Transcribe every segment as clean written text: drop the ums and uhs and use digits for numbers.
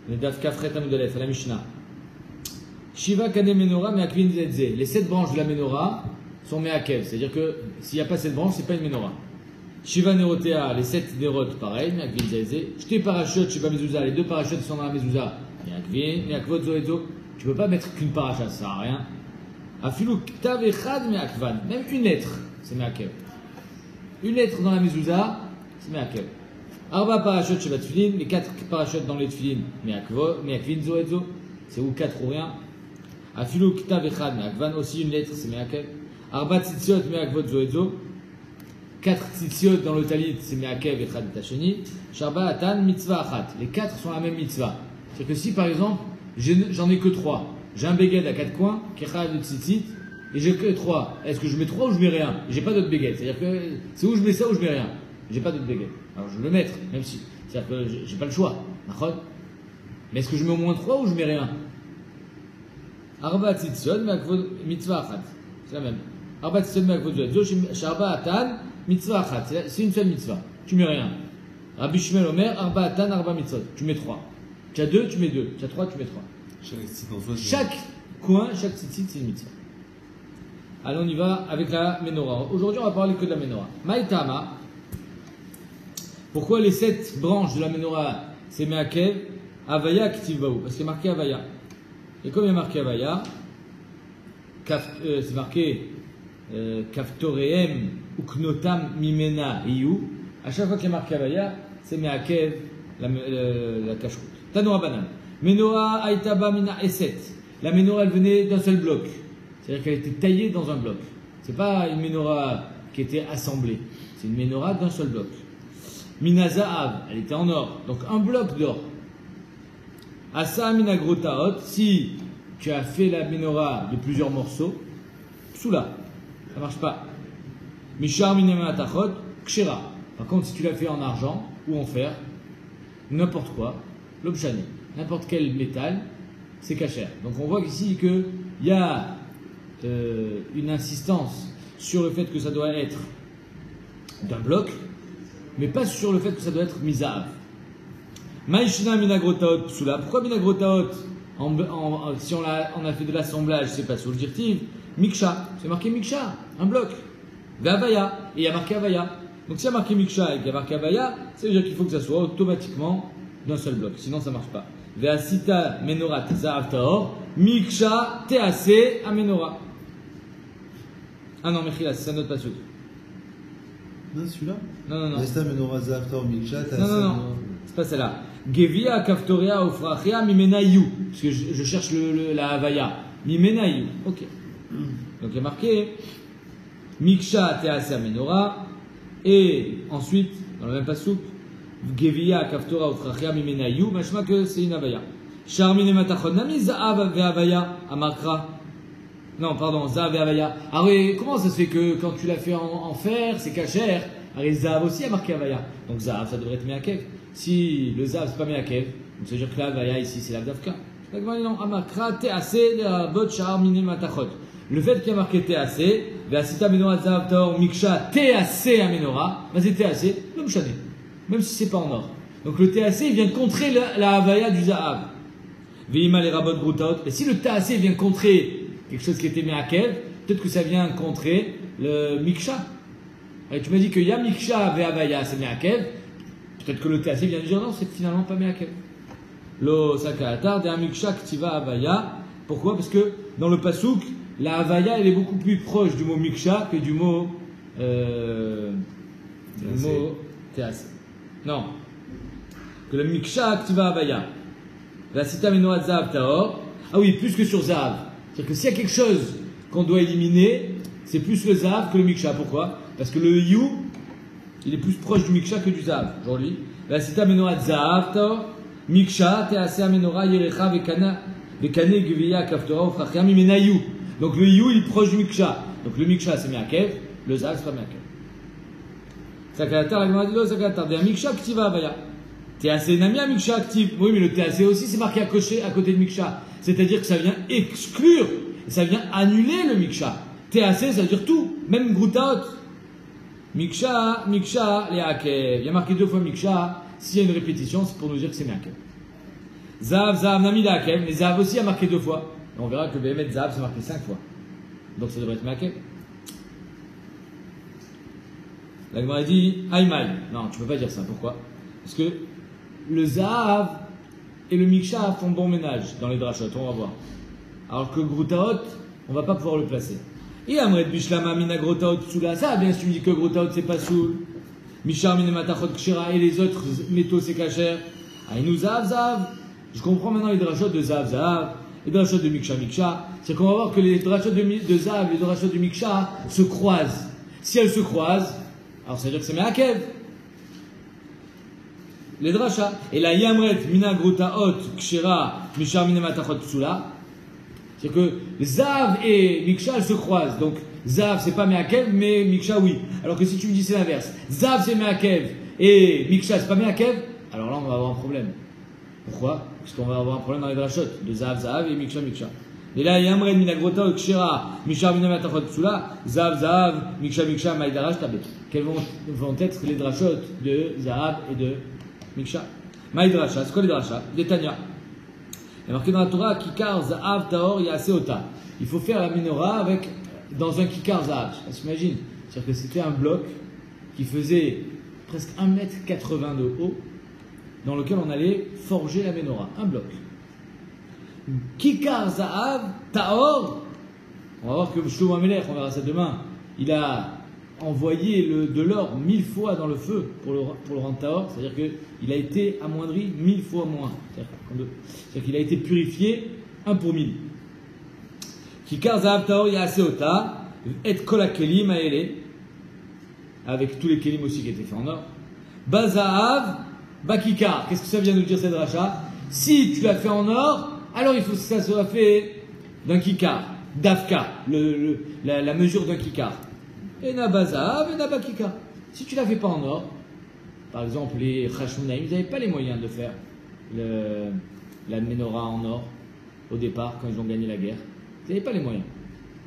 le Daf Kafret Amudalef, à la Mishnah. Shiva Kane Menorah Meakvin Zetze. Les 7 branches de la Menorah sont Meakev, c'est-à-dire que s'il n'y a pas cette branche, c'est pas une Menorah. Shiva Nerotea, les 7 nérotes, pareil, Meakvin Zetze. J'te parachute, Shiva Mezouza, les 2 parachutes sont dans la Mezouza. Meakvin, Meakvot Zoezo. Tu peux pas mettre qu'une paracha, ça sert à rien. Afilou Ktav Echad Meakvan, même une lettre, c'est Meakev. Une lettre dans la Mezouza, c'est Meakev. Arba parachutes Shiva Tfilin, les 4 parachutes dans les Tfilin, Meakvin Zoezo. C'est ou 4 ou rien. Afilou Ktav Echad Meakvan, aussi une lettre, c'est Meakev. Arba Tzitziot Meakvot Zoezo. 4 tzitziot dans le talit, c'est Meakev Echad Tacheni. Sharba Atan Mitzvah Achat. Les 4 sont la même mitzvah. C'est-à-dire que si par exemple, j'en ai que 3, j'ai un beged à 4 coins, Kechad de tzitzit, et j'ai que 3, est-ce que je mets 3 ou je mets rien? J'ai pas d'autre beged. C'est-à-dire que c'est où je mets ça ou je mets rien. J'ai pas d'autre beged. Alors je vais le mettre, même si. C'est-à-dire que j'ai pas le choix. Mais est-ce que je mets au moins 3 ou je mets rien? Arba tzitziot Mitzvah Achat. C'est la même. Arba tzitziot Meakvot Zoezo, Sharba Atan Mitzvah Achat. C'est une seule mitzvah. Tu mets rien. Rabbi Shmuel Omer, Arba Atan, Arba Mitzvot. Tu mets 3. Tu as 2, tu mets 2. Tu as 3, tu mets 3. Chaque coin, chaque tzitzit, c'est une mitzvah. Allez, on y va avec la menorah. Aujourd'hui, on va parler que de la menorah. Maïtama. Pourquoi les 7 branches de la menorah, c'est Meakev, Avaya, Ktivbaou? Parce qu'il y a marqué Avaya. Et comme il y a marqué Avaya, c'est marqué Kaftoreem, Uknotam, Mimena, Iyu. À chaque fois qu'il y a marqué Avaya, c'est Meakev, la cache-route. Tanoa Banan. Menorah Aitaba Mina Eset. La menorah, elle venait d'un seul bloc. C'est-à-dire qu'elle était taillée dans un bloc. C'est pas une menorah qui était assemblée. C'est une menorah d'un seul bloc. Mina Za'av, elle était en or. Donc un bloc d'or. Asa Mina Grotaot, si tu as fait la menorah de plusieurs morceaux, Psoula, ça marche pas. Mishar Minema Tachot, Kshera. Par contre, si tu l'as fait en argent ou en fer, n'importe quoi, l'obshani, n'importe quel métal, c'est cachère. Donc on voit ici qu'il y a une insistance sur le fait que ça doit être d'un bloc, mais pas sur le fait que ça doit être misav. Maïshina minagrotaot psula. Pourquoi minagrotaot si on a fait de l'assemblage, c'est pas sur le dirtiv. Miksha, c'est marqué miksha, un bloc. Avaya, et il y a marqué avaya. Donc s'il y a marqué miksha et qu'il y a marqué avaya, ça veut dire qu'il faut que ça soit automatiquement d'un seul bloc, sinon ça marche pas. Ve'asita menorah za'av taor, miksha te'ase amenorah. Ah non, Mechila, c'est un autre passage. Non, celui-là. Non. Asita menorah za'av taor, miksha te'ase. Non, c'est pas celle-là. Gevia kaftoria ufrachia mimena yu. Parce que je cherche la havaya. Mimena yu. Ok. Donc il y a marqué miksha te'ase amenorah. Et ensuite, dans le même passouk, Gevia, Kaftora, Ufrachia, Mimena, Yu, machma que c'est une avaya. Charmine Matachon, Nami, Za'av, Ve'avaya, Amakra. Non, pardon, Za'av, Ve'avaya. Alors, comment ça se fait que quand tu l'as fait en fer, c'est cachère? Alors, Za'av aussi a marqué Avaya. Donc, Za'av, ça devrait être Meakev. Si le Za'av, c'est pas Meakev, donc ça veut dire que la Avaya ici, c'est la Davka. Non, Amakra, Te'ase, Bot, Charmine Matachot. Le fait qu'il y a marqué Te'ase, Ve'asita menorah Za'av Taor Miksha Te'ase amenorah, vas-y Te'ase, le mchané, même si c'est pas en or. Donc le Te'ase il vient contrer la Havaya du Za'av. Ve'ima les rabot Groutaot. Et si le Te'ase vient contrer quelque chose qui était Meakev, peut-être que ça vient contrer le Miksha. Et tu m'as dit qu'il y a Miksha Ve'avaya, c'est Meakev. Peut-être que le Te'ase vient dire non, c'est finalement pas Meakev. Lo Sakaatar de Miksha Ktiva Havaya. Pourquoi? Parce que dans le Passouk, la Havaya, elle est beaucoup plus proche du mot Miksha que du mot Te'ase. Non. Que le Miksha activa Havaya. La Sita Menorah Za'av Taor. Ah oui, plus que sur Za'av. C'est-à-dire que s'il y a quelque chose qu'on doit éliminer, c'est plus le Za'av que le Miksha. Pourquoi? Parce que le Yu, il est plus proche du Miksha que du Za'av aujourd'hui. La Sita Menorah Za'av Taor. Miksha Te'ase Menorah Yerecha Vekane Gevia Kaftora Ufrachia Mimena Yu. Donc le Yu il est proche du Miksha. Donc le Miksha c'est Meakev, le Za'av c'est pas Meakev. Sakalatar, la Gemara dit Sakalatar, un Miksha Ktiva Avaya. Te'ase Namia Miksha active. Oui, mais le Te'ase aussi c'est marqué à côté de Miksha. C'est-à-dire que ça vient exclure, ça vient annuler le Miksha. Te'ase ça veut dire tout, même Groutaot. Miksha, les Akev. Il y a marqué 2 fois Miksha. S'il y a une répétition, c'est pour nous dire que c'est Meakev. Zav, Zav, Nami, Akev. Mais Zav aussi a marqué 2 fois. Et on verra que Béhémet, Zav, c'est marqué 5 fois. Donc ça devrait être Meakev. La Gemara dit Aïmaï. Non, tu peux pas dire ça. Pourquoi? Parce que le Zav et le Miksha font bon ménage dans les drachot, on va voir. Alors que Groutaot, on va pas pouvoir le placer. Et Amret Bishlama Mina Groutaot Tsula. Ça, bien si tu me dis que Groutaot c'est pas soul. Mishar Minematachot Kshira et les autres métaux c'est kacher. Aïnou Zav, Zav. Je comprends maintenant les drachot de Zav, Zav. Les drachot de Miksha, Miksha. C'est qu'on va voir que les drachot de Zav et les drachot de Miksha se croisent. Si elles se croisent, alors ça veut dire que c'est Meakev. Les drachas. Et la Yamret Mina Groutaot Kshira Mishar Minematachot Tsula. C'est que Zav et Miksha se croisent. Donc Zav c'est pas Meakev, mais Miksha oui. Alors que si tu me dis c'est l'inverse, Zav c'est Meakev et Miksha c'est pas Meakev, alors là on va avoir un problème. Pourquoi? Parce qu'on va avoir un problème dans les drachot de Zav, Zav et Miksha, Miksha. Et là Yamred Minagrota Kshira Mishar Minamatachot Tsula, Zav, Zav, Miksha, Miksha, Maïdarash Tabet. Quels vont être les drachot de Zav et de Miksha? Maïdracha, c'est quoi les drachas? Des Tanya. Il y a marqué dans la Torah, Kikar, Zahav, Taor, Yaseota. Il faut faire la menorah dans un Kikar Zahav. Je sais pas, t'imagines. C'est-à-dire que c'était un bloc qui faisait presque 1,80 m de haut, dans lequel on allait forger la menorah. Un bloc. Kikar Zahav, Taor. On va voir que Shlomo Amelech, on verra ça demain, il a envoyé de l'or 1000 fois dans le feu pour le rendre Taor, c'est-à-dire qu'il a été amoindri 1000 fois moins. C'est-à-dire qu'il a été purifié 1 pour 1000. Kikar Zahav Taor Yaseota, et Kol HaKelim Haele, avec tous les kelim aussi qui étaient faits en or. Bazahav, Bakikar. Qu'est-ce que ça vient de dire cette rachat? Si tu l'as fait en or, alors il faut que ça soit fait d'un kikar, d'Afka, la mesure d'un kikar. Et na bazahav, et na bakikar. Si tu l'as fait pas en or, par exemple les Chashmonaïm, ils n'avaient pas les moyens de faire la menorah en or au départ quand ils ont gagné la guerre. Ils n'avaient pas les moyens.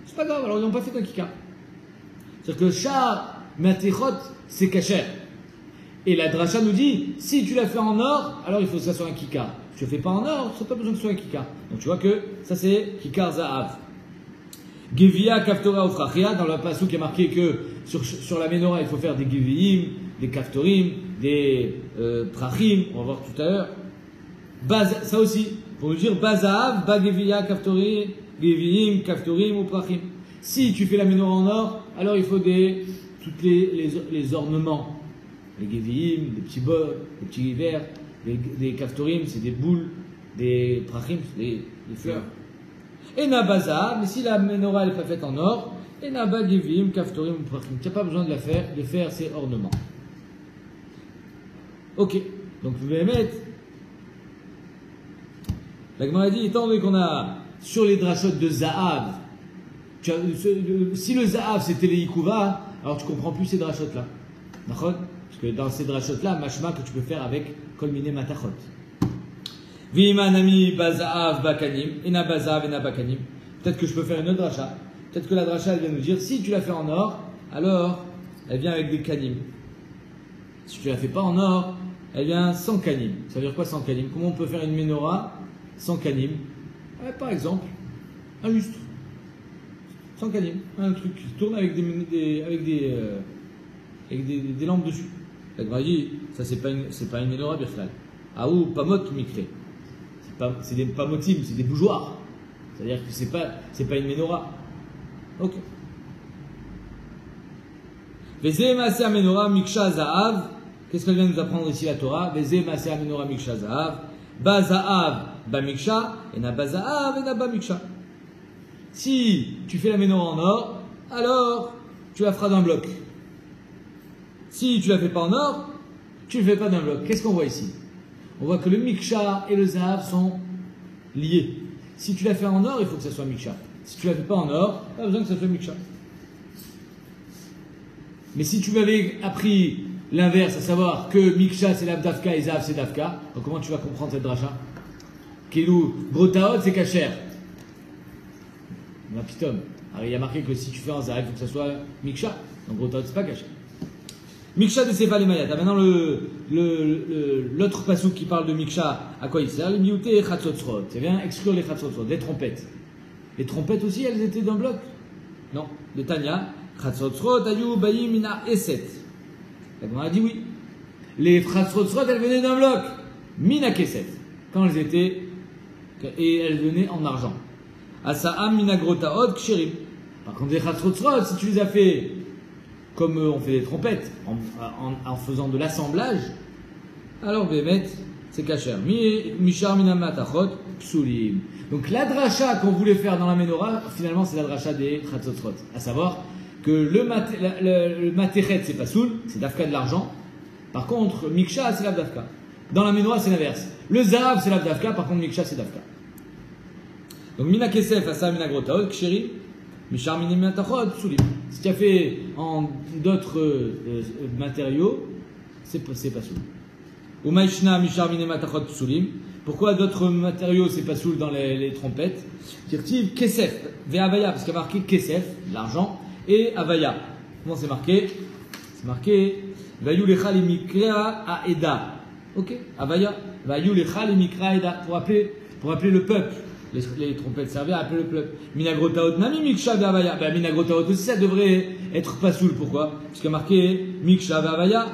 C'est pas grave, alors ils n'ont pas fait d'un kikar. C'est-à-dire que Shah Matechot, c'est kacher. Et la dracha nous dit, si tu l'as fait en or, alors il faut que ça soit un kikar. Si tu ne le fais pas en or, tu n'as pas besoin que ce soit un kikar. Donc tu vois que ça c'est kikar zahav. Gevia, kaftora, ofrachia, dans le passage qui est marqué que sur la menorah il faut faire des geviim, des kaftorim, des prachim, on va voir tout à l'heure. Ça aussi, pour nous dire bazahav, bagevia, kaftorim, geviim, kaftorim ou prachim. Si tu fais la menorah en or, alors il faut tous les ornements. Les geviim, des petits bols, des petits verres, des kaftorim, c'est des boules, des prachim, c'est des fleurs. Et nabaza, mais si la menorah n'est pas faite en or, et naba geviim, kaftorim ou prachim, tu n'as pas besoin de faire ces ornements. Ok, donc vous pouvez mettre. La Gemara dit, étant donné qu'on a sur les drachot de Zahav, si le Zahav c'était les Yikuva, alors tu comprends plus ces drachot là. D'accord? Parce que dans ces drachot-là, mashma que tu peux faire avec kolmine matachot. Vimanami bazahav bakanim, ena bazahav ena bakanim. Peut-être que je peux faire une autre dracha. Peut-être que la dracha, elle vient nous dire, si tu la fais en or, alors elle vient avec des kanim. Si tu la fais pas en or, elle vient sans kanim. Ça veut dire quoi sans kanim? Comment on peut faire une menorah sans kanim? Par exemple, un lustre. Sans kanim. Un truc qui tourne avec des lampes dessus. La Gemara dit, ça c'est pas une menorah birchal. Aou pamot mikre. C'est des pamotim, c'est des bougeoirs. C'est-à-dire que c'est pas une menorah. Ok. Vezeh maaseh menorah miksha zahav. Qu'est-ce qu'elle vient nous apprendre ici la Torah? Vezeh maaseh menorah miksha zahav. Ba zahav ba miksha. Et na ba zahav et na ba miksha. Si tu fais la menorah en or, alors tu la feras d'un bloc. Si tu ne la fais pas en or, tu ne le fais pas d'un bloc. Qu'est-ce qu'on voit ici? On voit que le miksha et le zahav sont liés. Si tu la fais en or, il faut que ça soit miksha. Si tu ne la fais pas en or, pas besoin que ça soit miksha. Mais si tu m'avais appris l'inverse, à savoir que miksha c'est l'abdafka et zahav c'est dafka, donc comment tu vas comprendre cette dracha? Kelou, grotaot c'est kacher. On a pitom. Alors il y a marqué que si tu fais en zahav, il faut que ça soit miksha. Donc grotaot c'est pas kacher. Miksha de Sefa Lemayata. Maintenant, l'autre pasouk qui parle de Miksha, à quoi il sert? Le miouté Chatzotzrot. C'est bien exclure les Chatzotzrot, des trompettes. Les trompettes aussi, elles étaient d'un bloc? Non. De Tanya, Chatzotzrot, Ayou, Bayim, Mina, Eset. On a dit oui. Les Chatzotzrot, elles venaient d'un bloc. Mina, Keset. Quand elles étaient, et elles venaient en argent. Asa'am, Mina, Grotaot, Ksherim. Par contre, les Chatzotzrot, si tu les as fait comme on fait des trompettes, en faisant de l'assemblage, alors Bémet, c'est kasher. Mishar minamatachot, psulim. Donc la dracha qu'on voulait faire dans la menorah, finalement c'est la dracha des chatzotzrot. À savoir que le matechet c'est pas soul, c'est dafka de l'argent. Par contre, miksha c'est l'avdafka. Dans la menorah c'est l'inverse. Le zahav c'est l'avdafka, par contre miksha c'est dafka. Donc mina kesef asa mina grotaot, ksheri. Mishar minamatachot, psulim. Si tu as fait en d'autres matériaux, c'est pas soul. Ou maishna mishar minamatachot psulim. Pourquoi d'autres matériaux c'est pas soul dans les trompettes? Tirtiv kesef, ve'avaya, parce qu'il y a marqué kesef, l'argent, et avaya. Comment c'est marqué? C'est marqué vayu lecha limikra aeda. Ok, avaya. Vayu lecha limikra aeda. Pour appeler le peuple. Les trompettes servaient à appeler le peuple. Minagrotaot nami miksha ve'avaya. Ben minagrotaot aussi ça devrait être pas soul. Pourquoi? Parce qu'il y a marqué miksha ve'avaya.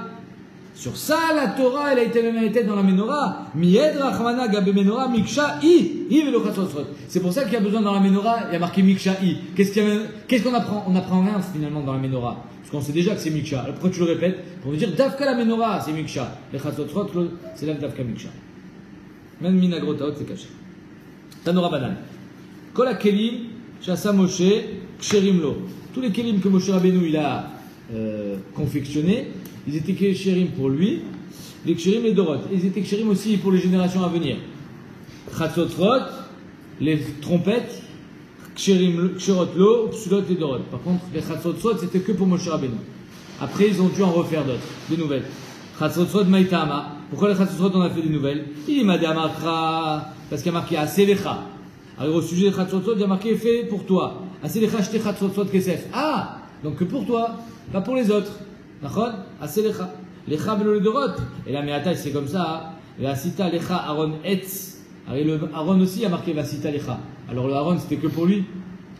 Sur ça, la Torah, elle a été même dans la menorah. Mied rachmana gabe menorah miksha i velo chatzotzrot. C'est pour ça qu'il y a besoin dans la menorah, il y a marqué miksha i. Qu'est-ce qu'on apprend? On apprend rien finalement dans la menorah. Parce qu'on sait déjà que c'est miksha. Alors pourquoi tu le répètes? Pour me dire dafka la menorah, c'est miksha. Les chatzotzrot, c'est la dafka miksha. Même minagrotaot, c'est caché. Tanora banan. Kol kelim shasa Moshe ksherim lo. Tous les kelim que Moshe Rabbeinu il a confectionnés, ils étaient ksherim pour lui, les ksherim les dorot. Ils étaient ksherim aussi pour les générations à venir. Chatzotzrot, les trompettes, ksherot lo, psulot les dorot. Par contre, les chatzotzrot c'était que pour Moshe Rabbeinu. Après, ils ont dû en refaire d'autres, des nouvelles. Chatzotzrot maïtama. Pourquoi les chatzotzrot on a fait des nouvelles? Il m'a dit amakra, parce qu'il y a marqué aselecha. Alors au sujet des chatzotzrot, il y a marqué fait pour toi. Aselecha shte chatzotzrot kesef. Ah, donc que pour toi, pas pour les autres. D'accord? Aselecha. Lecha velo le dorot. Et la meata c'est comme ça. La sita lecha Aaron etz. Alors le Aaron aussi a marqué la sita lecha. Alors le Aaron c'était que pour lui.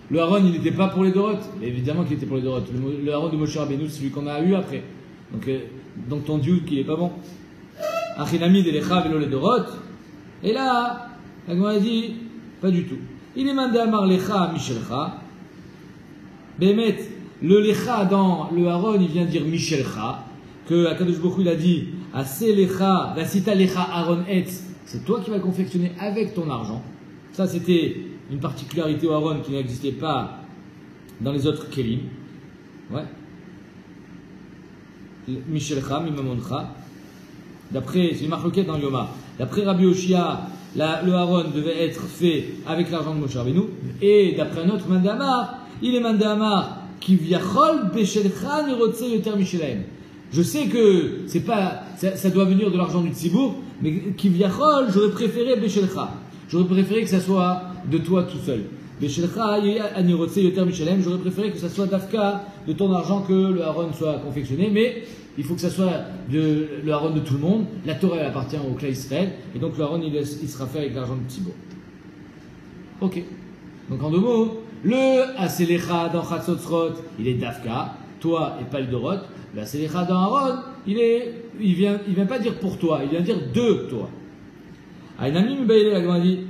Le Aaron il n'était pas pour les dorot. Évidemment qu'il était pour les dorot. Le Aaron de Moshe Rabbeinu c'est celui qu'on a eu après. Donc ton dieu qui est pas bon. Achinami de lecha velo le dorot. Et là, la Gemara a dit pas du tout. Il est mandé amar lecha mishelcha. Bémet. Le lecha dans le Aaron, il vient dire Michelcha, que Akadosh Baruch Hu il a dit Assez lecha, la cita lecha Aaron etz, c'est toi qui vas confectionner avec ton argent. Ça c'était une particularité au Aaron qui n'existait pas dans les autres kelim. Ouais. Michelcha, mimamoncha. D'après, c'est une marloquette dans Yoma. D'après Rabbi Oshia, le Aaron devait être fait avec l'argent de Moshe Rabbeinu. Et d'après un autre Mandamar, il est Mandamar. Je sais que c'est pas, ça doit venir de l'argent du tzibour, mais kivyachol, j'aurais préféré beshelcha. J'aurais préféré que ça soit de toi tout seul. Beshelcha, j'aurais préféré que ça soit d'afka de ton argent que le haron soit confectionné, mais il faut que ça soit le haron de tout le monde. La Torah elle appartient au clan Israël, et donc le haron il sera fait avec l'argent du tzibour. Ok. Donc en deux mots. Le Aselecha dans Chatzotzrot, il est Dafka, toi et pas le Dorot. Le Aselecha dans Aaron, il vient pas dire pour toi, il vient dire de toi. Aïnami Mibaïle, la Gemara dit,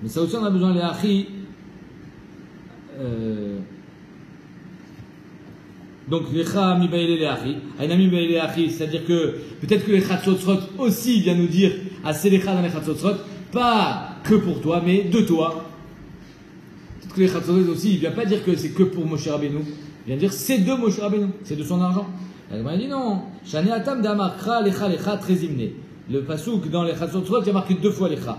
mais ça aussi on a besoin les Achi. Donc Lecha Mibaïle les Achi. Aïnami Mibaïle les Achi, c'est-à-dire que peut-être que les Chatzotzrot aussi vient nous dire Aselecha dans les Chatzotzrot, pas que pour toi, mais de toi. Que les Chatzotzrot aussi, il ne vient pas dire que c'est que pour Moshe Rabbeinu. Il vient dire c'est de Moshe Rabbeinu, c'est de son argent. La Gemara dit non. Shane atam d'amakra lecha lecha trezimne. Le pasouk dans les Chatzotzrot, il y a marqué 2 fois lecha.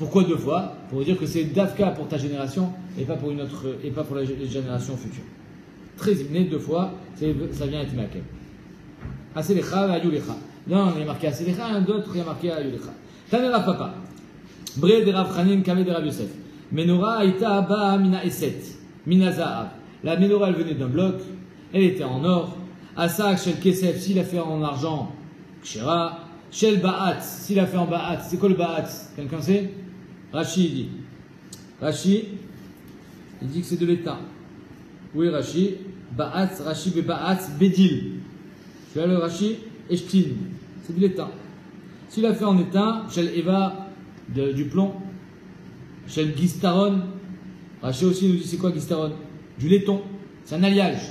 Pourquoi 2 fois? Pour dire que c'est dafka pour ta génération et pas pour une autre et pas pour les générations futures. Trezimne 2 fois, ça vient être maquet. Aselecha ayu lecha. Non, il y a marqué aselecha, d'autres il y a marqué ayu lecha. Tanera papa. Bre de Rav Chanin kame de Rav Yosef. Menorah aïta ba mina eset, mina za'av. La menorah elle venait d'un bloc, elle était en or. Asak shel kesef, s'il a fait en argent, kshera. Shel ba'at, s'il a fait en ba'at, c'est quoi le ba'at? Quelqu'un sait? Rashi dit. Rashi, il dit que c'est de l'étain. Oui, Rashi. Ba'at, Rashi, ba'at, bedil. Tu vois le Rashi? Eshtin. C'est de l'étain. S'il a fait en étain, shel eva, du plomb. Shel gistaron. Rashi aussi nous dit c'est quoi gistaron? Du laiton. C'est un alliage.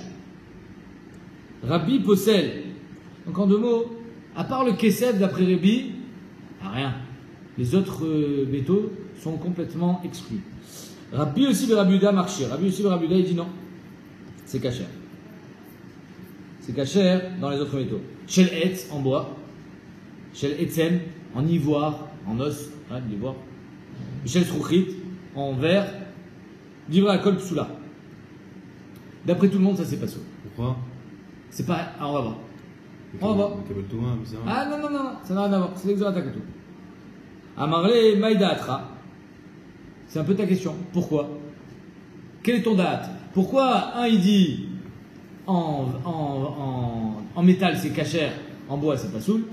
Rabbi possède. Donc en deux mots, à part le kesef d'après Rabbi, rien. Les autres métaux sont complètement exclus. Rabbi aussi de Rabbi Uda marché. Rabbi aussi de Rabbi Uda il dit non. C'est cachère. C'est cachère dans les autres métaux. Shel etz en bois. Shel etzem en ivoire, en os, hein, l'ivoire. Shel srouchit en verre. Divra kol psoula. D'après tout le monde, ça c'est pas ça. Pourquoi? C'est pas. Ah, on va voir. On va voir. Ah non, ça n'a rien à voir. C'est l'exoratakato. Amarle maïda atra. C'est un peu ta question. Pourquoi? Quel est ton date? Pourquoi un il dit en métal c'est cachère, en bois c'est pas soul,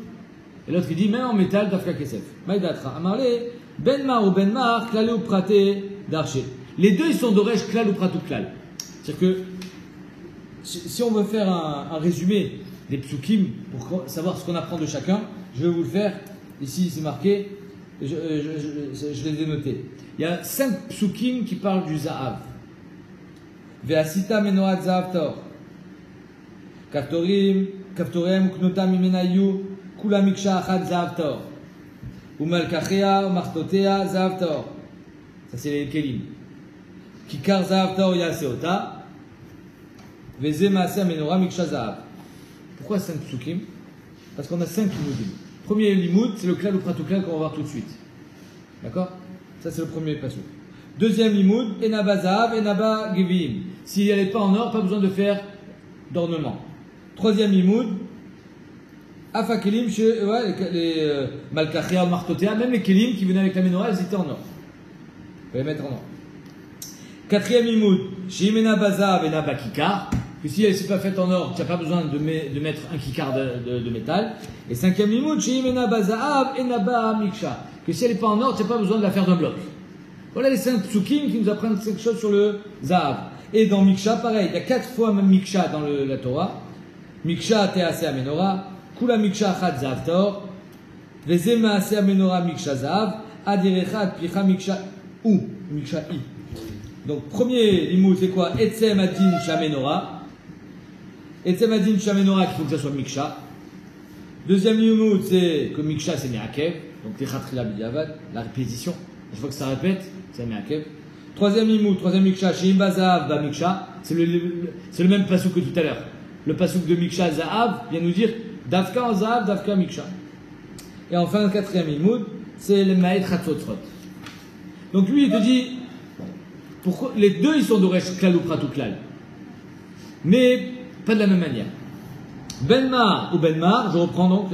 et l'autre il dit même en métal dafka kesef. Maïda atra. Amarle benmar ou benmar klale ou praté d'archer. Les deux ils sont d'oresh klal ou pratou klal. C'est-à-dire que si on veut faire un résumé des psukim pour savoir ce qu'on apprend de chacun, je vais vous le faire. Ici, c'est marqué, je les ai notés. Il y a 5 psukim qui parlent du Zahav. Ve'asita menorat Zahav tor. Kaftorem, Knotam imenayu, Kula miksha achat Zahav tor. Umalkachea, Martotea, Zahav tor. Ça, c'est les kelim. Kikar Zahav tor yaseota. Veze maaseh menora miksha Zahav. Pourquoi 5 psukim? Parce qu'on a 5 limoudim. Premier limoud, c'est le klal ou pratoukal qu'on va voir tout de suite. D'accord? Ça, c'est le premier pasuk. Deuxième limoud, enaba zahav, enaba gevim. S'il n'y allait pas en or, pas besoin de faire d'ornement. Troisième limoud, afakelim, les malkachia, martotea, même les kelim qui venaient avec la menorah, ils étaient en or. Vous pouvez les mettre en or. Quatrième limoud, shim enaba zahav, enaba kikar. Que si elle ne s'est pas faite en or, tu n'as pas besoin de mettre un kikar de métal. Et cinquième limoud, que si elle n'est pas en or, tu n'as pas besoin de la faire d'un bloc. Voilà les 5 psukim qui nous apprennent quelque chose sur le zahav. Et dans Miksha, pareil, il y a 4 fois même Miksha dans la Torah. Miksha te'aseh amenora, kula Miksha achat zahav tor, veze ma'aseh amenora Miksha zahav, adirecha picha Miksha ou, Miksha i. Donc premier limoud, c'est quoi? Etzem adin shamenora. Etzem adin shamenora, qu'il faut que ça soit Miksha. Deuxième limoud, c'est que Miksha c'est Me'akev, donc Techatrila B'diavad, la répétition. Une fois que ça répète, c'est Me'akev. Troisième limoud, troisième Miksha, Sheim Bazahav Ba Miksha, c'est le même pasuk que tout à l'heure. Le pasuk de Miksha Zahav vient nous dire Davka en Zahav, Davka Miksha. Et enfin, le quatrième limoud, c'est le Ma'et Chatzotzrot. Donc lui, il te dit, pourquoi les deux ils sont d'Oresh Klal ou Pratou Klal, mais pas de la même manière. Benmar ou Benmar, je reprends donc,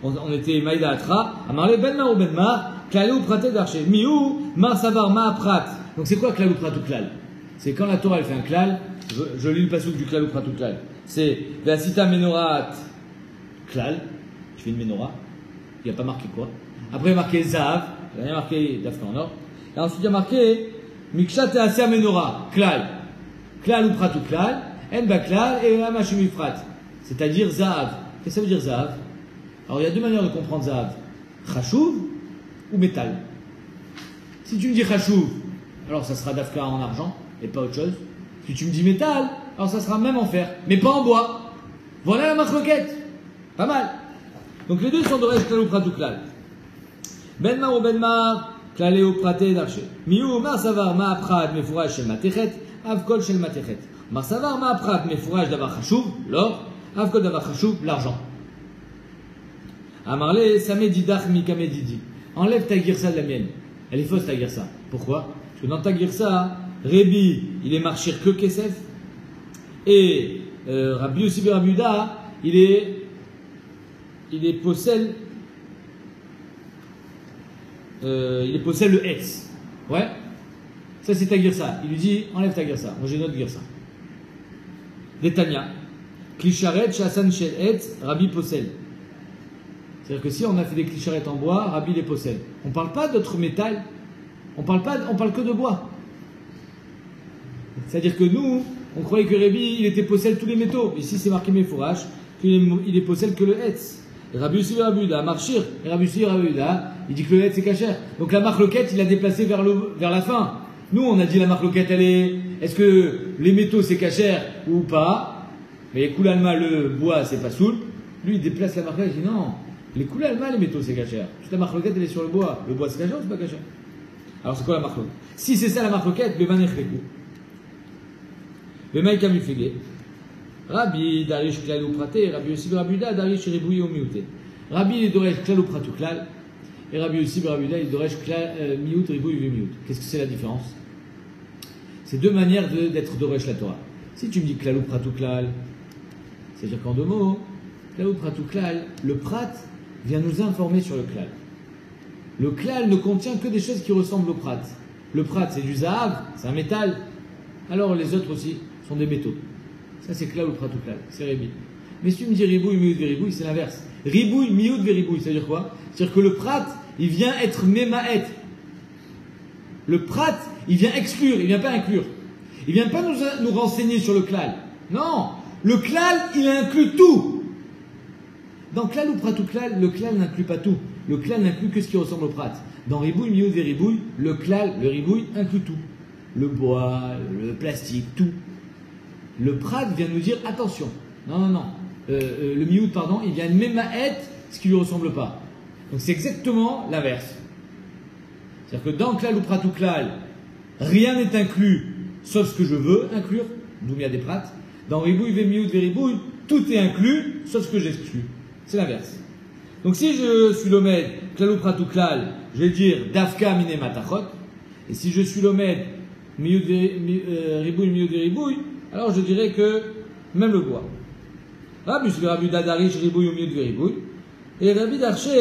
on était Maïda Atra, Amarle Benmar ou Benmar, Klal ou Praté d'Arché, Miou, Mar Savar Ma Prat. Donc c'est quoi Klal ou Pratou Klal? C'est quand la Torah elle fait un Klal, je lis le pasuk du Klal ou Pratou Klal. C'est Ve'asita Menorat Klal, je fais une Menorah, il n'y a pas marqué quoi. Après il y a marqué Zahav, il n'y a rien marqué d'Afka en or. Et ensuite il y a marqué Miksha Te'aseh Menorah, Klal. Klal ou Pratou Klal, En Baklal et Ramashimifrat. C'est-à-dire Zahav. Qu'est-ce que ça veut dire Zahav? Alors il y a deux manières de comprendre Zahav. Chashuv ou métal. Si tu me dis Chashuv, alors ça sera d'Afka en argent et pas autre chose. Si tu me dis métal, alors ça sera même en fer, mais pas en bois. Voilà la marloquette. Pas mal. Donc les deux sont d'Oresh Klal ou Pratou Klal. Benmar ou Benmar, Klal ou Praté d'Arché. Miou, Mar Savar, Ma Prat, Mefouraj Shel Matechet, Avkol Shel Matechet. Mar Savar, Ma Prat, Mefouraj Davar Chashuv, l'or, Avkol Davar Chashuv, l'argent. Amarle, Samedidach Mikamedidi. Enlève ta girsa de la mienne. Elle est fausse ta girsa. Pourquoi? Parce que dans ta girsa, Rébi, il est marchir que Kesef. Et Rabbi aussi Rabbi Uda, il est possède le Etz. Ouais. Ça c'est ta girsa. Il lui dit enlève ta girsa. Moi j'ai une autre girsa. Détania. Klisharet, Shassan Shelet, Rabbi possède. C'est-à-dire que si on a fait des clicharettes en bois, Rabbi les possède. On ne parle pas d'autres métal, on parle que de bois. C'est-à-dire que nous, on croyait que Rabbi, il était possède tous les métaux. Ici, c'est marqué Mefourash, qu'il est possède que le Hetz. Et Rabbi aussi, Rabbi Uda, Marchir, et Rabbi aussi, Rabbi Uda, il dit que le Hetz c'est cachère. Donc la marloquette, il l'a déplacé vers la fin. Nous, on a dit la marloquette, est-ce que les métaux c'est cachère ou pas? Mais Koulalma, le bois, c'est pas soul. Lui, il déplace la marloquette, il dit non, les Koulalma, les métaux c'est cachère. Juste la marloquette, elle est sur le bois. Le bois c'est cachère ou c'est pas cachère? Alors c'est quoi la marloquette? Si c'est ça la marloquette, le manech rekou. Le maïkam fégé. Rabbi, Darish Klalou Praté, Rabbi aussi Rabbi Uda, Darish Riboui au Miouté. Rabbi il Doresh Klalou Pratou Klal, et Rabbi aussi Rabbi Uda il Doresh Miout Riboui Miout. Qu'est-ce que c'est la différence? C'est deux manières d'être Doresh la Torah. Si tu me dis Klalou Pratou Klal, c'est-à-dire qu'en deux mots, Klalou Pratou Klal, le Prat vient nous informer sur le Klal. Le Klal ne contient que des choses qui ressemblent au Prat. Le Prat c'est du Zahav, c'est un métal, alors les autres aussi sont des métaux. Ça c'est Klal ou Pratou Klal, c'est Ribi. Mais si tu me dis Ribouille, Miout, Veribouille, c'est l'inverse. Ribouille, Miout, Veribouille, c'est-à-dire quoi? C'est-à-dire que le Prat, il vient être Memaet. Le Prat, il vient exclure, il vient pas inclure. Il vient pas nous renseigner sur le Klal. Non, le Klal, il inclut tout. Dans Klal ou Pratou Klal, le Klal n'inclut pas tout. Le Klal n'inclut que ce qui ressemble au Prat. Dans Ribouille, Miout, Veribouille, le Klal, le Ribouille, inclut tout. Le bois, le plastique, tout. Le Prat vient nous dire attention. Non. Le Miout, pardon, il vient même à être ce qui lui ressemble pas. Donc c'est exactement l'inverse. C'est-à-dire que dans Klal ou Pratou Klal, rien n'est inclus sauf ce que je veux inclure, d'où il y a des Prats. Dans Ribouille, Miout, Veribouille, tout est inclus sauf ce que j'exclus. C'est l'inverse. Donc si je suis l'Omed, Klal ou Pratou Klal, je vais dire Dafka Mine Matachot. Et si je suis l'Omed, Ribouille, Miout, Veribouille, alors je dirais que même le bois. Rabbi Rabbi Dadarish Ribouille au milieu de Veribouille. Et Rabbi Darché,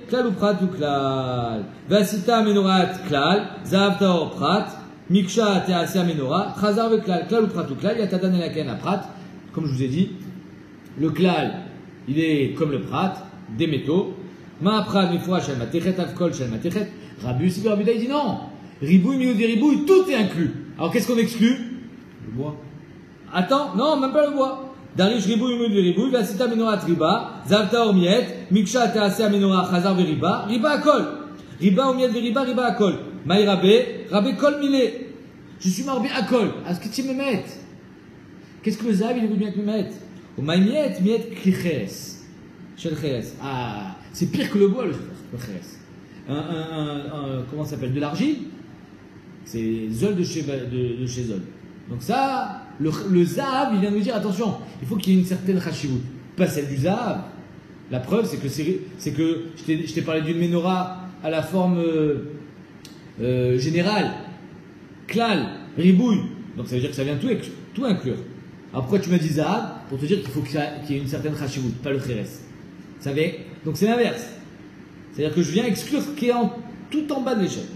Klal ou Prat ou Klal. Vasita Menorat Klal, Zahav Taor Prat, Miksha Teasea Menora, Chazar ve Klal, Klal ou Prat ou Klal, Yatadan Elaken à Prat. Comme je vous ai dit, le Klal, il est comme le Prat, des métaux. Ma Prat, Mifra, Shel Matechet, Avkol, Shel Matechet. Rabbi Rabbi il dit non. Ribouille, milieu de Veribouille, tout est inclus. Alors qu'est-ce qu'on exclut? Le bois. Attends, non, même pas le bois. Darish Ribouille, Miout, Veribouille, Vasita Menorat Riba, Zavta Ormiet, Miksha Teasea Menora, Chazar Veriba, Riba Akol. Riba Ormiet Veriba, Riba Akol. Maï Rabé Kol Milé. Je suis marbé Akol. Est-ce que tu me mets? Qu'est-ce que le Zahav, il veut bien que me mette? Au Maï Miet Kliches. Shel Cheres. Ah, c'est pire que le bois, le Cheres. Comment ça s'appelle? De l'argile? C'est Zol de chez Zol. Donc ça, le Zahav, il vient nous dire attention, il faut qu'il y ait une certaine Chashivut. Pas celle du Zahav. La preuve, c'est que je t'ai parlé d'une menorah à la forme générale. Klal, Ribouille. Donc ça veut dire que ça vient tout inclure. Alors pourquoi tu m'as dit Zahav? Pour te dire qu'il faut qu'il y ait une certaine Chashivut, pas le Cheres. Donc c'est l'inverse. C'est-à-dire que je viens exclure ce qui est tout en bas de l'échelle.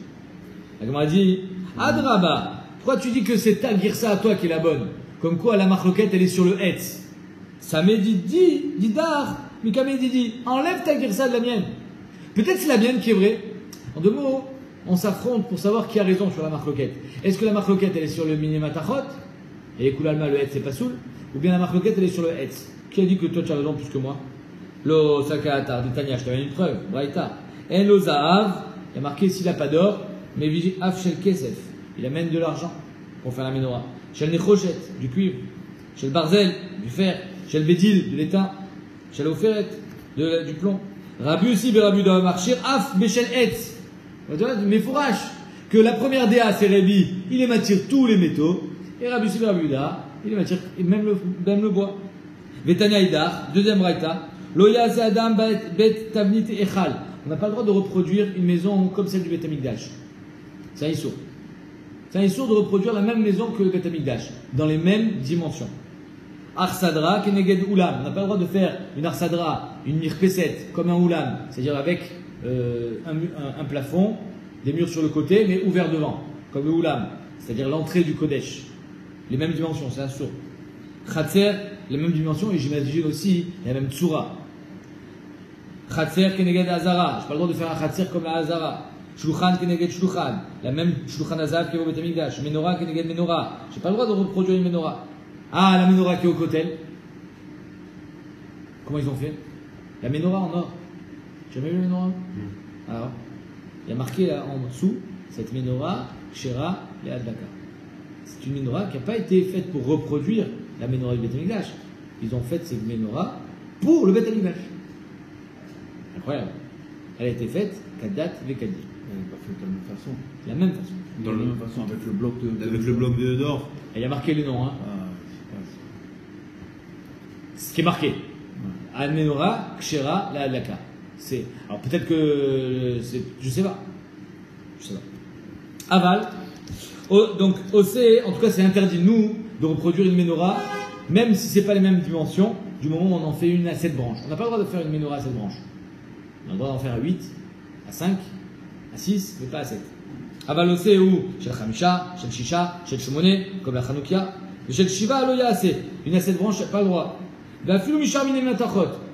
La Gemara dit Adraba. Pourquoi tu dis que c'est ta girsa à toi qui est la bonne? Comme quoi la marloquette elle est sur le hetz. Ça m'est dit dar, Mikame dit, enlève ta girsa de la mienne. Peut-être c'est la mienne qui est vraie. En deux mots, on s'affronte pour savoir qui a raison sur la marloquette. Est-ce que la marloquette elle est sur le minimatachot et Koulalma le hetz c'est pas soul? Ou bien la marloquette elle est sur le hetz? Qui a dit que toi tu as raison plus que moi? Lo Sakatar de Tanya, je t'avais une preuve. Braïta. En lo Zahav, il y a marqué s'il n'a pas d'or, mais vigi af shel kesef. Il amène de l'argent pour faire la menorah. Shel nechoshet, du cuivre. Shel barzel, du fer. Shel bedil, de l'étain. Shel oferet, du plomb. Rabbi aussi, Rabbi doit marcher. Af beshel etz. Mais fourrache. Que la première déa, c'est Rabbi, il émattire tous les métaux. Et Rabbi aussi, Rabbi da, il émattire même le bois. Vetania idar, deuxième raïta. Loya se adam bet tavnit echal. On n'a pas le droit de reproduire une maison comme celle du Bet Amikdash. C'est un issour. C'est un issour de reproduire la même maison que le Bet Amikdash, dans les mêmes dimensions. Arsadra, keneged ulam. On n'a pas le droit de faire une arsadra, une mirpeset, comme un ulam, c'est-à-dire avec un plafond, des murs sur le côté, mais ouverts devant, comme le ulam, c'est-à-dire l'entrée du Kodesh. Les mêmes dimensions, c'est un sourd. Khatser, la même dimension et j'imagine aussi la même tsura. Khatser keneged Hazara, j'ai pas le droit de faire un Khatser comme la Hazara. Shulchan keneged Shulchan, la même Shulchan Hazav qui est au Beit Hamikdash. Menorah keneged Menorah, j'ai pas le droit de reproduire une Menorah. Ah, la Menorah qui est au Kotel. Comment ils ont fait? La Menorah en or. Tu as jamais vu la Menorah? Alors, il y a marqué là en dessous, cette Menorah, Kshera et Adlaka. C'est une Menorah qui n'a pas été faite pour reproduire la Menorah du Beit Hamikdash. Ils ont fait cette Menorah pour le Beit Hamikdash. Incroyable. Elle a été faite Kadat Vekadir. Elle n'est pas faite de la même façon. De la même façon. Dans la même façon, avec le bloc d'or. Et il y a marqué le nom. Hein. Ah, Ce qui est marqué. Al Menorah, Kshera, la Adlaka. Alors peut-être que. Je sais pas. Aval. Donc, en tout cas, c'est interdit, nous, de reproduire une Menorah, même si ce n'est pas les mêmes dimensions, du moment où on en fait une à 7 branches. On n'a pas le droit de faire une Menorah à 7 branches. On a le droit d'en faire à 8, à 5, à 6, mais pas à 7. Aval Ose ou Shel Khamisha, Shel Shisha, Shel Shomone, comme la Chanoukia. Shel Shiva Aloya Ase. Une à 7 branches, pas le droit.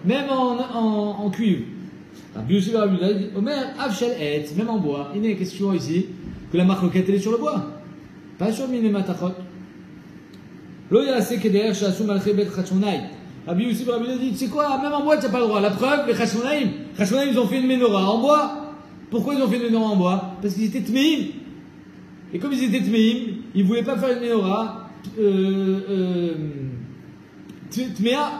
Même en cuivre. Omer, Avshel Et, même en bois. Il y a une question ici que la marloquette elle est sur le bois. Pas sur Mine Matachot. Loya Ase Keder Shasum Alche Bet Khachonai. Rabbi Yossi Rabbi dit, c'est quoi? Même en bois, tu n'as pas le droit. La preuve, les Khashonaïm. Khashonaïm, ils ont fait une menorah en bois. Pourquoi ils ont fait une menorah en bois? Parce qu'ils étaient tmeim. Et comme ils étaient tmeim, ils ne voulaient pas faire une menorah tmea.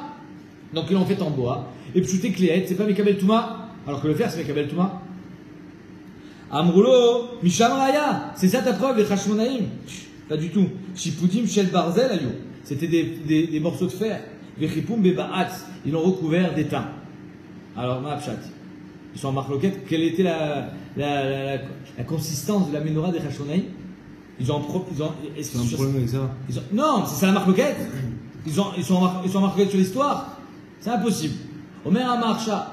Donc ils l'ont fait en bois. Et pshouté kleet, c'est pas Mekabel Touma. Alors que le fer, c'est Mekabel Touma. Amroulo, Misham Raya. C'est ça ta preuve, les Khashmonaïm? Pas du tout. Shipudim Shel Barzel, ayou. C'était des morceaux de fer. Vechipum Bebaatz. Ils l'ont recouvert d'étain. Alors, Maapshat. Ils sont en marloquette. Quelle était la consistance de la menorah des Khashmonaïm? C'est un problème avec ça. Non, c'est ça la marloquette. Ils sont en marloquette sur l'histoire. C'est impossible. Omer Amarcha.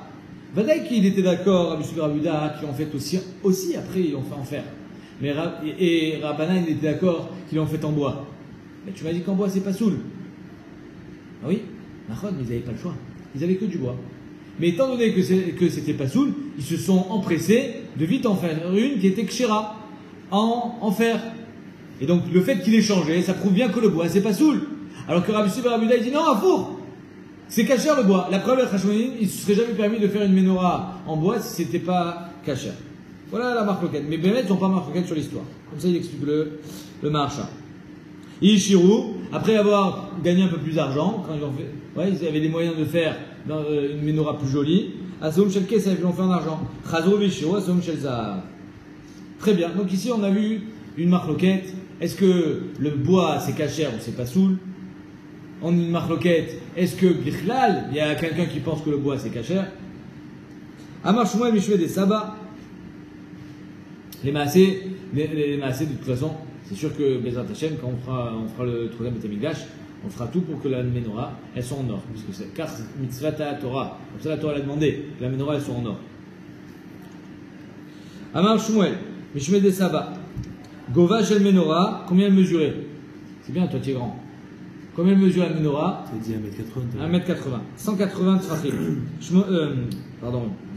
Vadaï qu'il était d'accord, Rabbi Shimon Rabuda, qui en fait aussi après ils ont fait en fer. Mais Rabbanan il était d'accord qu'ils l'ont fait en bois. Mais tu m'as dit qu'en bois c'est pas soul. Ah oui, mais ils n'avaient pas le choix. Ils n'avaient que du bois. Mais étant donné que c'était pas soul, ils se sont empressés de vite en faire une qui était kshera, en fer. Et donc le fait qu'il ait changé, ça prouve bien que le bois c'est pas soul. Alors que Rabbi Shimon Rabuda il dit non, à four. C'est cachère le bois. La preuve, le Khashmonaïm, il ne se serait jamais permis de faire une menorah en bois si ce n'était pas cachère. Voilà la marque loquette. Mais Bémet, ils n'ont pas marque loquette sur l'histoire. Comme ça, il explique le marcha. Ishiru, après avoir gagné un peu plus d'argent, quand ils avaient les moyens de faire une menorah plus jolie, Asoum Shel Kesef, ils l'ont fait en argent. Chazro Vishiru, Asoum Shel Zahav. Très bien. Donc ici, on a vu une marque loquette. Est-ce que le bois, c'est cachère ou c'est pas soul? En une marloquette, est-ce que Bichlal, il y a quelqu'un qui pense que le bois c'est cachère? Amar Shmuel Mishvé des Saba. Les maasés, de toute façon, c'est sûr que Bezrat Hashem, quand on fera le troisième Beit Hamikdash, on fera tout pour que la menorah, elles soit en or. Car mitzvah Torah, comme ça la Torah l'a demandé, que la menorah elle soit en or. Amar Shmuel Mishvé des Saba. Gova Shel Menorah, combien elle mesurait? C'est bien, toi tu es grand. Combien mesure la menorah? C'est dit 1m80. 1m80. 180 tfachim.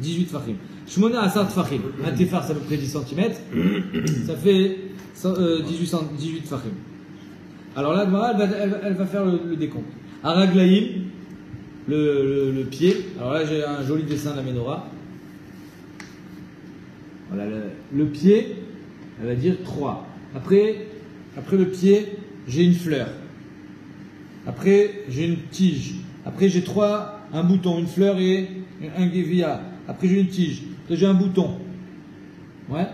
18 tfachim. Shmona asar tfachim. Un tefar, c'est à peu près 10 cm. Ça fait 18 tfachim. Alors là, elle va faire le décompte. Araglaïm, le pied. Alors là, j'ai un joli dessin de la menorah. Voilà, le pied, elle va dire 3. Après le pied, j'ai une fleur. Après, j'ai une tige. Après, j'ai un bouton, une fleur et un guévia. Après, j'ai une tige. Après, j'ai un bouton. Ouais.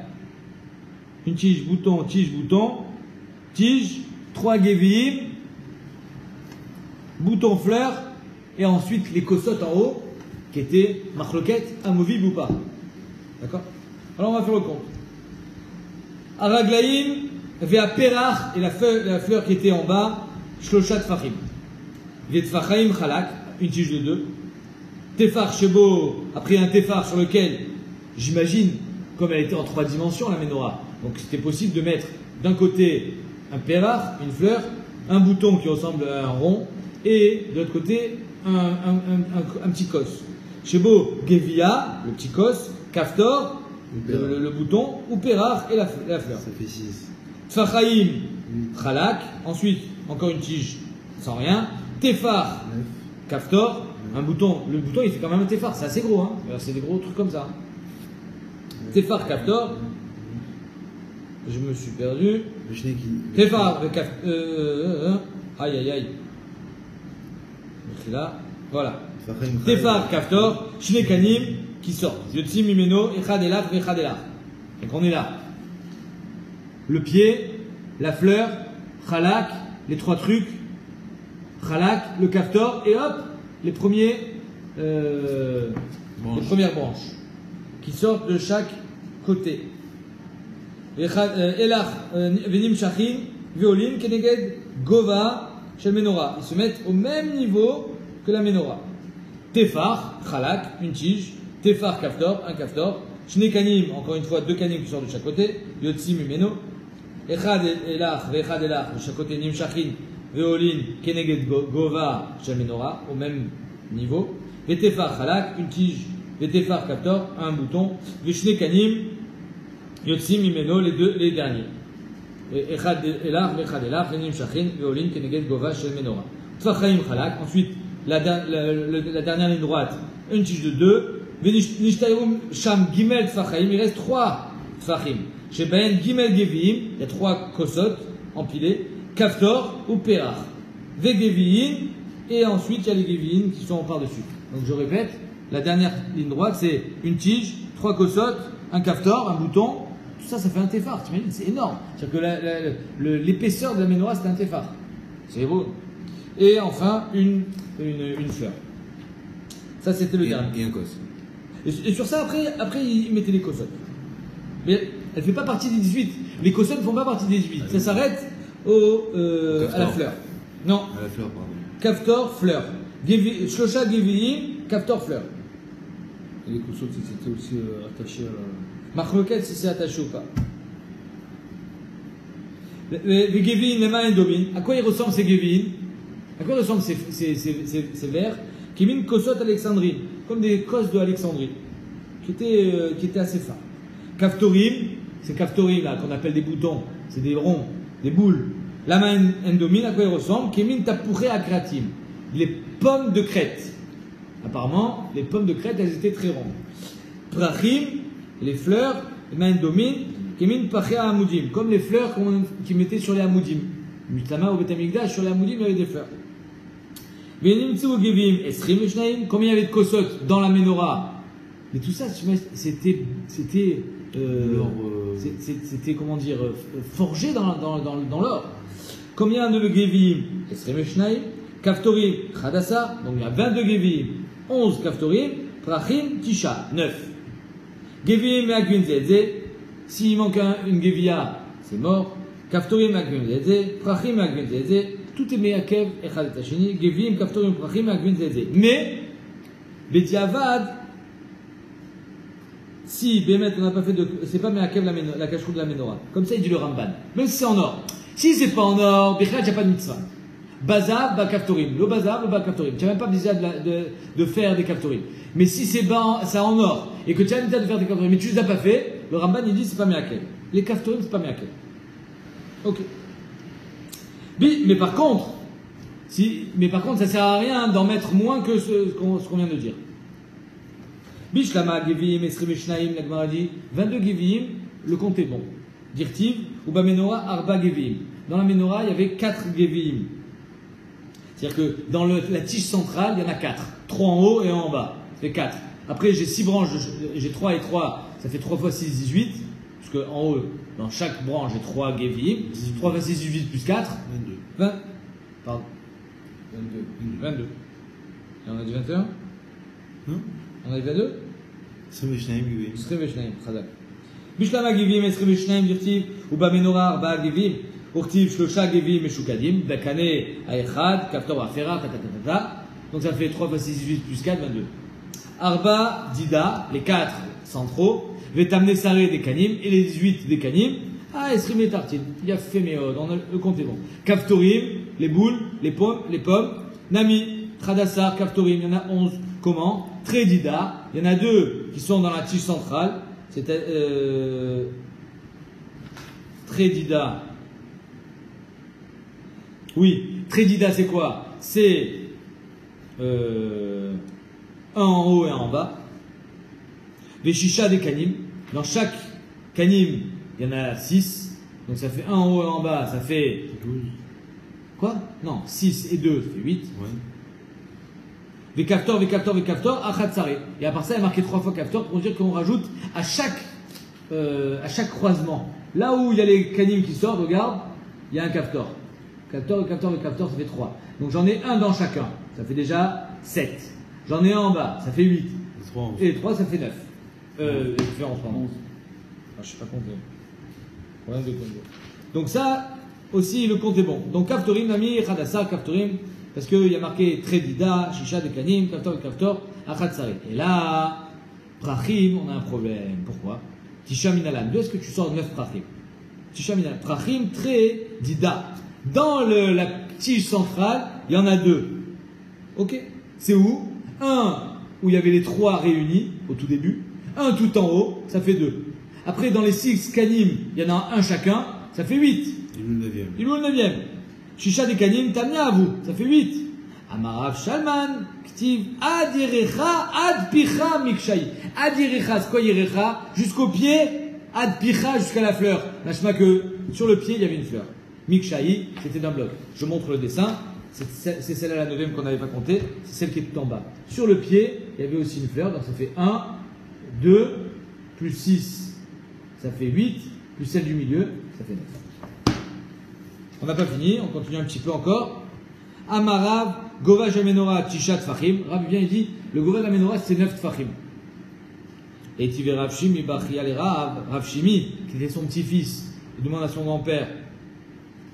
Une tige, bouton, tige, bouton. Tige, 3 guévilles. Bouton, fleur. Et ensuite, les cossottes en haut, qui étaient marloquettes, amovibles ou pas. D'accord? Alors, on va faire le compte. Araglaïm, vea perach, et la fleur qui était en bas, Shloshat Fachim. Vetfachaim Chalak, une tige de 2. Tefar Shebo, après un tefar sur lequel, j'imagine, comme elle était en 3 dimensions, la menorah. Donc c'était possible de mettre d'un côté un perach, une fleur, un bouton qui ressemble à un rond, et de l'autre côté, un petit kos. Shebo Gevia, le petit kos, Kaftor, le bouton, ou Perach et la fleur. Ça fait 6. Tfachaim, Chalak, ensuite, encore une tige, sans rien. Tefar, Kaftor, un bouton. Le bouton, il fait quand même un Tefar, c'est assez gros, hein. C'est des gros trucs comme ça. Tefar, Kaftor. Je me suis perdu. Tefar, aïe aïe aïe. Là, voilà. Tefar, Kaftor, Shnekanim, qui sort. Yotzim, Mimeno, Echad Elach, Echad Elach. Donc on est là. Le pied, la fleur, Chalak, les trois trucs, Chalak, le Kaftor, et hop, les premières branches qui sortent de chaque côté. Elach, Venim Shachin, Veolim, Keneged, Gova, Shel Menorah. Ils se mettent au même niveau que la Menorah. Tefar, Chalak, une tige. Tefar, Kaftor, un Kaftor. Shnekanim, encore une fois, deux kanim qui sortent de chaque côté. Yotzim, Mimeno. Echad Elach, Vechad Elach, de chaque côté, Nim Shachin, Veolin, Keneged, Gova, Shel Menorah, au même niveau. Vetefar, Chalak, une tige. Vetefar, Kaftor, un bouton. Veshnekanim, Yotzim, Mimeno, les derniers. Echad Elach, Vechad Elach, Nim Shachin, Veolin, Keneged, Gova, Shel Menorah. Tfachaim, Chalak, ensuite, la dernière ligne droite, une tige de 2. Nishtayrum Sham Gimel Tfachaim, il reste 3 Tfachim. Chez Ben Gimel Geviim, il y a 3 kosot empilés, Kaftor ou Perach. Ve Geviim, et ensuite il y a les Geviim qui sont par-dessus. Donc je répète, la dernière ligne droite c'est une tige, 3 kosot, un Kaftor, un bouton, tout ça, ça fait un Tefar, t'imagines, c'est énorme. C'est-à-dire que l'épaisseur de la Menorah c'est un Tefar. C'est beau. Et enfin, une fleur. Ça, c'était le dernier. Et un cos. Et sur ça, après ils mettaient les kosot. Mais elle ne fait pas partie des 18. Les kosot ne font pas partie des 18. Ça s'arrête à la fleur. Non. À la fleur, pardon. Kaftor, fleur. Shlosha, Geviim, Kaftor, fleur. Et les kosot, c'était aussi attaché à la... Machloket, si c'est attaché ou pas. Les Geviim, les mains dominent. À quoi ils ressemblent ces Geviim? À quoi ressemblent ces vers? Kimin Kosot Alexandrie, comme des kos de Alexandrie, qui étaient assez fins. Kaftorim, c'est Kaftorim là, qu'on appelle des boutons, c'est des ronds, des boules. La main endomine, à quoi ils ressemblent? Kimin Tapuré Akratim, les pommes de Crète. Apparemment, les pommes de Crète, elles étaient très rondes. Prachim, les fleurs, les mains endomine, Kimin Pachea Amoudim, comme les fleurs qu'ils mettaient sur les Amoudim. Mutama ou Betamigdash, sur les Amoudim, il y avait des fleurs. Combien il y avait de kosot dans la Menorah? Mais tout ça, c'était comment dire, forgé dans l'or. Combien de Gevim? Kaftorim, Chadassa, donc il y a 22 Gevim, 11 Kaftorim, Prachim, Tisha, 9. Gevim et Agvin Zedze, s'il manque une Gevia, c'est mort. Kaftorim et Agvin Zedze, Prachim et Agvin Zedze, tout est Meakev, Echad et Tachini, Gevim, Kaftorim, Prachim, Agvin, Zedze. Mais, Betiavad, si Bémet on n'a pas fait de. C'est pas Meakev la cacheroute de la Menorah. Comme ça, il dit le Ramban. Même si c'est en or. Si c'est pas en or, Bechad, il n'y a pas de mitzvah. Bazav, Kaftorim. Le Bazav, le Kaftorim. Tu n'as même pas besoin de faire des Kaftorim. Mais si c'est en or, et que tu as besoin de faire des Kaftorim, mais tu ne les as pas fait, le Ramban, il dit c'est pas Meakev. Les Kaftorim, c'est pas Meakev. Ok. Mais par contre, ça sert à rien d'en mettre moins que ce qu'on vient de dire. Bishlama, Gevim, Esrim et Shnaim, la Gemara dit 22 Gevim, le compte est bon. Dirtiv, ou ba Menorah, Arba Gevim. Dans la Menorah, il y avait 4 Gevim. C'est-à-dire que dans la tige centrale, il y en a 4. 3 en haut et 1 en bas. Ça fait 4. Après, j'ai 6 branches, j'ai 3 et 3, ça fait 3 fois 6, 18. Parce qu'en haut, dans chaque branche, j'ai 3 Gevim. 3 fois 6, 18 plus 4. 22. Pardon. 22. Et on a dit 21 On a dit 22 Srim Veshnaim, Gevim. Srim Veshnaim, Chazak. Bishlama Gevim, Srim Veshnaim, Dirtiv, Uba Menorah, Arba Gevim, Urtiv, Shlosha Gevim, Meshukadim, Bakane, Aechad, Kaftor, Afera, Tatatata. Donc ça fait 3 fois 6, 18 plus 4, 22. Arba, Dida, les 4 centraux, Vetamne Saré des Kanim, et les 18 des Kanim. Ah, Esrim et Tartine, il y a fait méod, le compte est bon. Kaftorim, les boules, les pommes, Nami, Khadassar, Kaftorim, il y en a 11. Comment? Tredida, il y en a 2 qui sont dans la tige centrale. C'est Tredida. Oui, Tredida c'est quoi? C'est un en haut et un en bas. Les chichas des kanim. Dans chaque kanim, il y en a 6. Donc ça fait 1 en haut et 1 en bas, ça fait 12. Quoi? Non, 6 et 2, ça fait 8. Ouais. Les kaftor, achat tsaré. Et à part ça, il y a marqué 3 fois kaftor pour dire qu'on rajoute à chaque croisement. Là où il y a les kanim qui sortent, regarde, il y a un kaftor. Kaftor, ça fait 3. Donc j'en ai un dans chacun. Ça fait déjà 7. J'en ai un en bas, ça fait 8. Et 3, ça fait 9. Différence, pardon. Ah, je sais pas compter. Problème de compter. Donc ça, aussi, le compte est bon. Donc kaftorim, nami, khadassa, kaftorim, parce qu'il y a marqué tredida, shisha, dekanim, kaftor, achat tsaré. Et là, prachim, on a un problème. Pourquoi? Tisha minalan. D'où est-ce que tu sors 9 prachim? Tisha minalan. Prachim, tredida. Dans la tige centrale, il y en a 2. Ok? C'est où? Un où il y avait les 3 réunis au tout début. Un tout en haut, ça fait 2. Après, dans les 6 kanim, il y en a un chacun, ça fait 8. Il est le 9e. Il est le 9e. Shisha des kanim, tamnia à vous, ça fait 8. Amarav Shalman, ktiv, ad yerecha, ad picha mikshayi. Ad yerecha, c'est quoi yerecha? Jusqu'au pied, ad picha, jusqu'à la fleur. Machma que sur le pied, il y avait une fleur. Mikshayi, c'était d'un bloc. Je montre le dessin. C'est celle-là, la 9e qu'on n'avait pas comptée. C'est celle qui est tout en bas. Sur le pied, il y avait aussi une fleur. Donc ça fait 1, 2, plus 6, ça fait 8, plus celle du milieu, ça fait 9. On n'a pas fini, on continue un petit peu encore. Amarav, Gova Jamenora, Tisha Tfachim. Rav vient, il dit, le Gova de la Menorah, c'est 9 Tfachim. Et Tivé Rav Shimi, Bachia les Rav Shimi, qui était son petit-fils, il demande à son grand-père,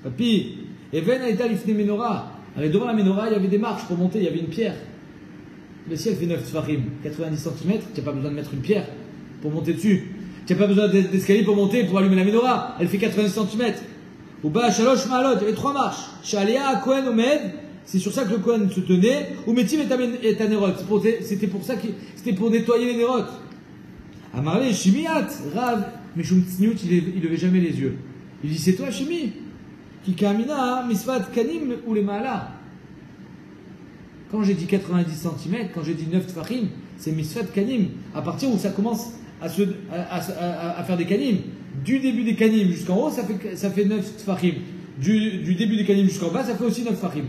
Papi, Even Aïta Lifne Menorah. Alors devant la Menorah, il y avait des marches pour monter, il y avait une pierre. Mais si elle fait 9 Tfachim, 90 cm, tu n'as pas besoin de mettre une pierre pour monter dessus. Tu n'as pas besoin d'escalier pour monter, pour allumer la Menorah. Elle fait 90 cm. Ou bas, Shalosh Maalot, il y avait 3 marches. Shalia, Kohen, Omed, c'est sur ça que le Kohen se tenait. Ou Metim et Tanerot. C'était pour ça que c'était pour nettoyer les nérotes. Amarle, Shimiat, Rav, Meshum Tsniout, il levait jamais les yeux. Il dit, c'est toi, Shimi, qui kamina, Misvat Kanim ou les Maala. Quand j'ai dit 90 cm, quand j'ai dit 9 Tfachim, c'est Misvat Kanim. À partir où ça commence à faire des Kanim. Du début des Kanim jusqu'en haut, ça fait 9 Tfachim. Du début des Kanim jusqu'en bas, ça fait aussi 9 Tfachim.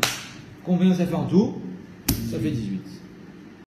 Combien ça fait en tout? Ça fait 18.